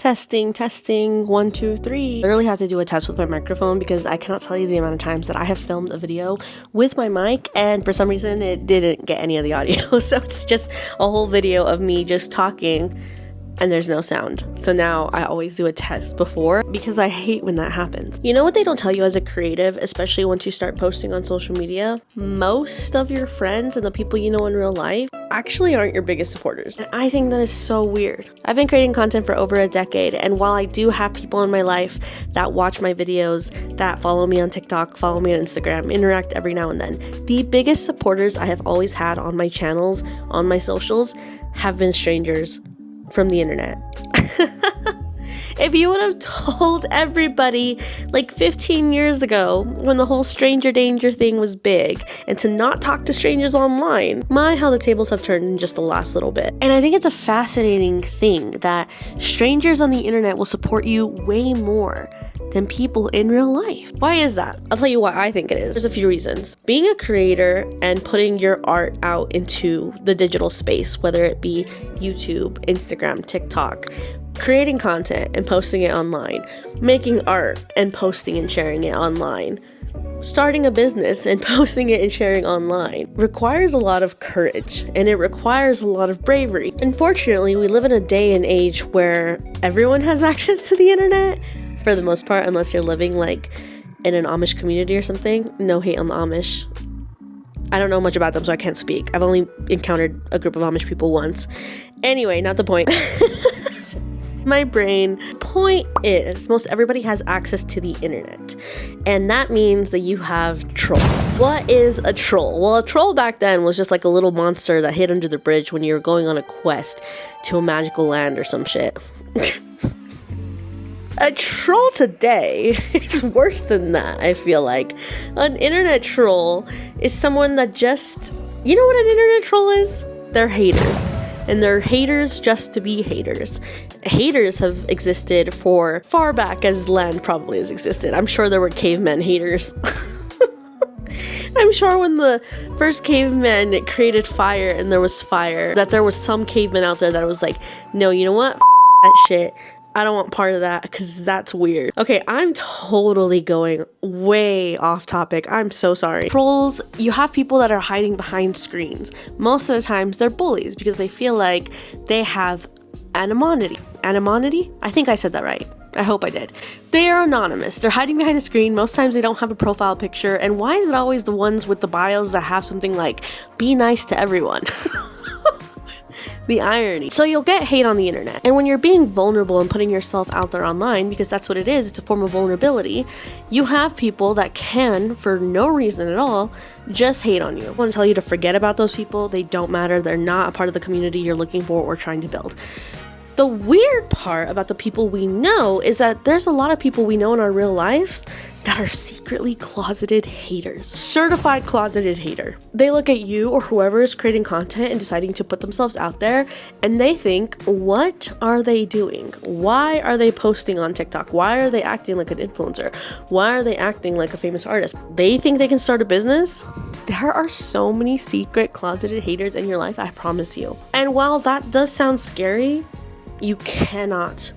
Testing, testing, 1, 2, 3. I literally have to do a test with my microphone because I cannot tell you the amount of times that I have filmed a video with my mic and for some reason it didn't get any of the audio. So it's just a whole video of me just talking and there's no sound. So now I always do a test before because I hate when that happens. You know what they don't tell you as a creative, especially once you start posting on social media? Most of your friends and the people you know in real life actually aren't your biggest supporters. And I think that is so weird. I've been creating content for over a decade, and while I do have people in my life that watch my videos, that follow me on TikTok, follow me on Instagram, interact every now and then, the biggest supporters I have always had on my channels, on my socials, have been strangers from the internet. If you would have told everybody like 15 years ago when the whole stranger danger thing was big and to not talk to strangers online, my how the tables have turned in just the last little bit. And I think it's a fascinating thing that strangers on the internet will support you way more than people in real life. Why is that? I'll tell you why I think it is. There's a few reasons. Being a creator and putting your art out into the digital space, whether it be YouTube, Instagram, TikTok, creating content and posting it online, making art and posting and sharing it online, starting a business and posting it and sharing online requires a lot of courage and it requires a lot of bravery. Unfortunately, we live in a day and age where everyone has access to the internet for the most part, unless you're living like in an Amish community or something. No hate on the Amish. I don't know much about them, so I can't speak. I've only encountered a group of Amish people once. Anyway, not the point. My brain point is most everybody has access to the internet, and that means that you have trolls. What is a troll? Well, a troll back then was just like a little monster that hid under the bridge when you were going on a quest to a magical land or some shit. A troll today is worse than that, I feel like. An internet troll is someone that just, you know what an internet troll is? They're haters. And they're haters just to be haters. Haters have existed for far back as land probably has existed. I'm sure there were cavemen haters. I'm sure when the first cavemen created fire and there was fire, that there was some caveman out there that was like, no, you know what? That shit. I don't want part of that because that's weird. Okay, I'm totally going way off topic. I'm so sorry. Trolls, you have people that are hiding behind screens. Most of the times they're bullies because they feel like they have anonymity. Anonymity? I think I said that right. I hope I did. They are anonymous. They're hiding behind a screen. Most times they don't have a profile picture. And why is it always the ones with the bios that have something like, be nice to everyone? The irony. So you'll get hate on the internet. And when you're being vulnerable and putting yourself out there online, because that's what it is, it's a form of vulnerability, you have people that can, for no reason at all, just hate on you. I want to tell you to forget about those people. They don't matter. They're not a part of the community you're looking for or trying to build. The weird part about the people we know is that there's a lot of people we know in our real lives that are secretly closeted haters. Certified closeted hater. They look at you or whoever is creating content and deciding to put themselves out there and they think, what are they doing? Why are they posting on TikTok? Why are they acting like an influencer? Why are they acting like a famous artist? They think they can start a business? There are so many secret closeted haters in your life, I promise you. And while that does sound scary, you cannot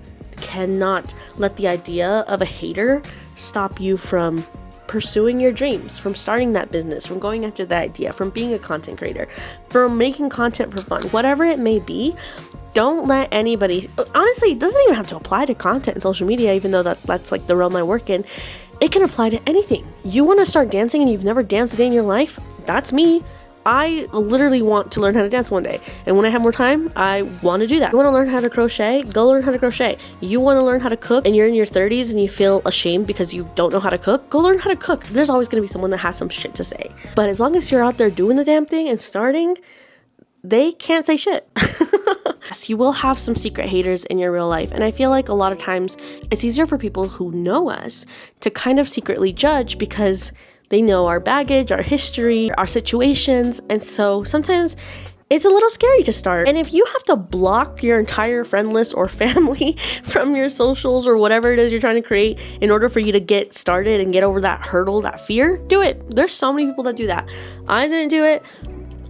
let the idea of a hater stop you from pursuing your dreams, from starting that business, from going after that idea, from being a content creator, from making content for fun, whatever it may be. Don't let anybody, honestly, it doesn't even have to apply to content and social media, even though that's like the realm I work in. It can apply to anything. You want to start dancing and you've never danced a day in your life? That's me. I literally want to learn how to dance one day. And when I have more time, I want to do that. You want to learn how to crochet? Go learn how to crochet. You want to learn how to cook and you're in your 30s and you feel ashamed because you don't know how to cook? Go learn how to cook. There's always going to be someone that has some shit to say. But as long as you're out there doing the damn thing and starting, they can't say shit. Yes, you will have some secret haters in your real life. And I feel like a lot of times it's easier for people who know us to kind of secretly judge because they know our baggage, our history, our situations. And so sometimes it's a little scary to start. And if you have to block your entire friend list or family from your socials or whatever it is you're trying to create in order for you to get started and get over that hurdle, that fear, do it. There's so many people that do that. I didn't do it.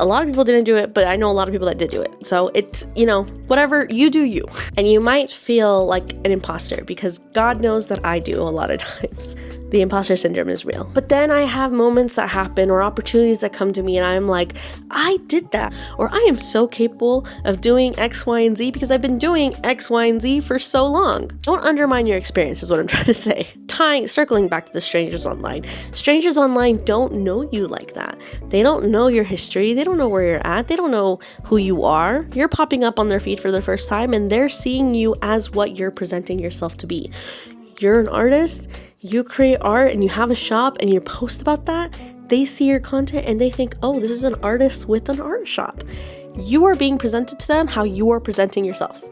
A lot of people didn't do it, but I know a lot of people that did do it. So it's, you know, whatever, you do you. And you might feel like an imposter because God knows that I do a lot of times. The imposter syndrome is real. But then I have moments that happen or opportunities that come to me and I'm like, I did that. Or I am so capable of doing X, Y, and Z because I've been doing X, Y, and Z for so long. Don't undermine your experience is what I'm trying to say. Circling back to the strangers online. Strangers online don't know you like that. They don't know your history. They don't know where you're at. They don't know who you are. You're popping up on their feed for the first time and they're seeing you as what you're presenting yourself to be. You're an artist, you create art and you have a shop and you post about that. They see your content and they think, oh, this is an artist with an art shop. You are being presented to them how you are presenting yourself.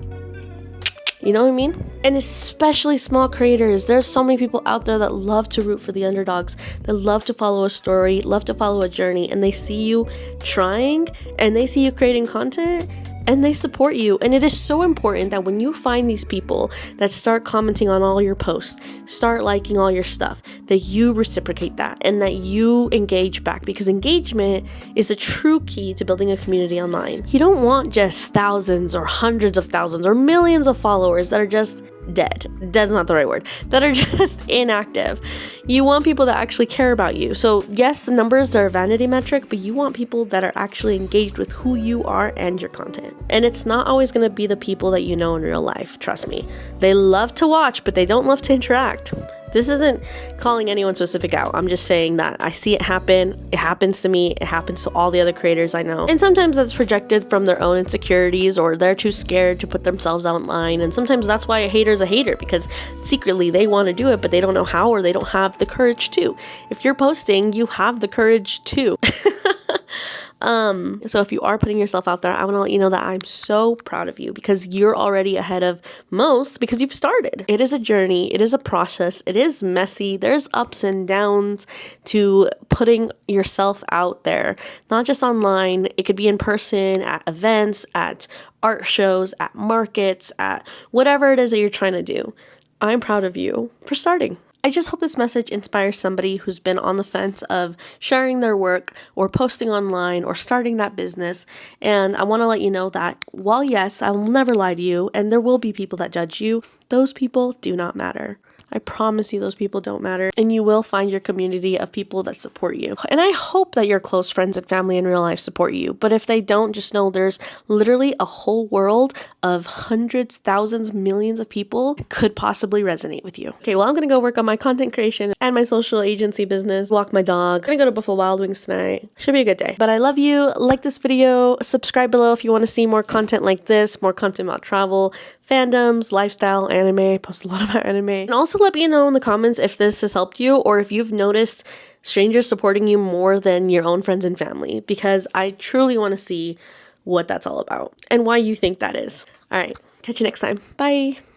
You know what I mean? And especially small creators. There's so many people out there that love to root for the underdogs, that love to follow a story, love to follow a journey, and they see you trying and they see you creating content and they support you. And it is so important that when you find these people that start commenting on all your posts, start liking all your stuff, that you reciprocate that and that you engage back, because engagement is the true key to building a community online. You don't want just thousands or hundreds of thousands or millions of followers that are just dead. Dead's not the right word. That are just inactive. You want people that actually care about you. So yes, the numbers are a vanity metric, but you want people that are actually engaged with who you are and your content. And it's not always going to be the people that you know in real life. Trust me. They love to watch, but they don't love to interact. This isn't calling anyone specific out. I'm just saying that I see it happen. It happens to me. It happens to all the other creators I know. And sometimes that's projected from their own insecurities or they're too scared to put themselves online. And sometimes that's why a hater's a hater, because secretly they want to do it, but they don't know how or they don't have the courage to. If you're posting, you have the courage to. So if you are putting yourself out there, I want to let you know that I'm so proud of you because you're already ahead of most because you've started. It is a journey. It is a process. It is messy. There's ups and downs to putting yourself out there, not just online. It could be in person, at events, at art shows, at markets, at whatever it is that you're trying to do. I'm proud of you for starting. I just hope this message inspires somebody who's been on the fence of sharing their work or posting online or starting that business. And I want to let you know that while yes, I will never lie to you and there will be people that judge you, those people do not matter. I promise you those people don't matter, and you will find your community of people that support you. And I hope that your close friends and family in real life support you. But if they don't, just know there's literally a whole world of hundreds, thousands, millions of people that could possibly resonate with you. Okay, well, I'm going to go work on my content creation and my social agency business, walk my dog. I'm going to go to Buffalo Wild Wings tonight. Should be a good day. But I love you. Like this video. Subscribe below if you want to see more content like this, more content about travel, fandoms, lifestyle, anime. I post a lot about anime. And also let me know in the comments if this has helped you or if you've noticed strangers supporting you more than your own friends and family, because I truly want to see what that's all about and why you think that is. All right, catch you next time. Bye.